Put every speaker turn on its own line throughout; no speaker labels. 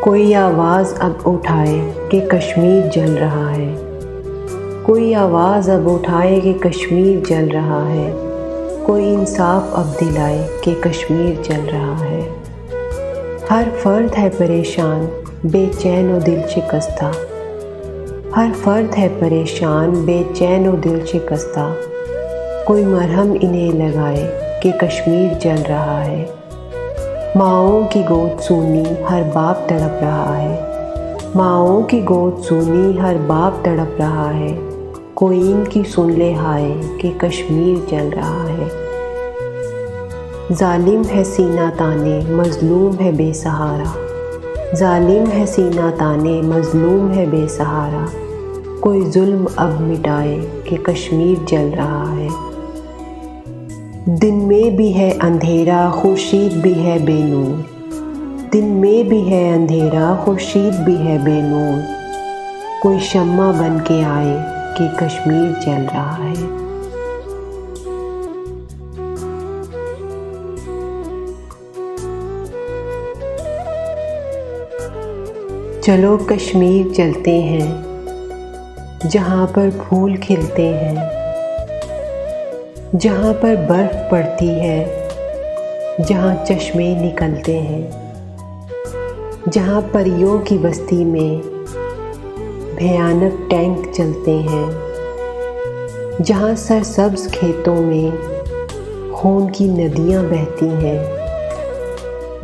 کوئی آواز اب اٹھائے کہ کشمیر جل رہا ہے، کوئی آواز اب اٹھائے کہ کشمیر جل رہا ہے، کوئی انصاف اب دلائے کہ کشمیر جل رہا ہے۔ ہر فرد ہے پریشان، بے چین و دل شکستہ، ہر فرد ہے پریشان، بے چین و دل شکستہ، کوئی مرہم انہیں لگائے کہ کشمیر جل رہا ہے۔ ماؤں کی گود سونی ہر باپ تڑپ رہا ہے، ماؤں کی گود سونی ہر باپ تڑپ رہا ہے، کوئی ان کی سن لے ہائے کہ کشمیر جل رہا ہے۔ ظالم ہے سینہ تانے مظلوم ہے بے سہارا، ظالم ہے سینہ تانے مظلوم ہے بے سہارا، کوئی ظلم اب مٹائے کہ کشمیر جل رہا ہے۔ دن میں بھی ہے اندھیرا خورشید بھی ہے بے نور، دن میں بھی ہے اندھیرا خورشید بھی ہے بے نور، کوئی شمع بن کے آئے کہ کشمیر جل رہا ہے۔ چلو کشمیر چلتے ہیں جہاں پر پھول کھلتے ہیں، جہاں پر برف پڑتی ہے، جہاں چشمے نکلتے ہیں، جہاں پریوں کی بستی میں بھیانک ٹینک چلتے ہیں، جہاں سرسبز کھیتوں میں خون کی ندیاں بہتی ہیں،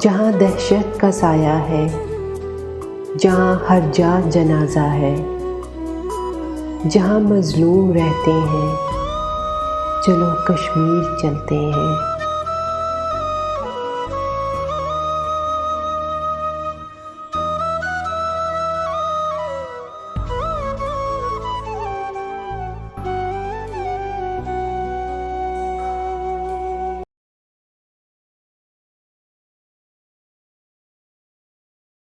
جہاں دہشت کا سایہ ہے، جہاں ہر جا جنازہ ہے، جہاں مظلوم رہتے ہیں، چلو کشمیر چلتے ہیں۔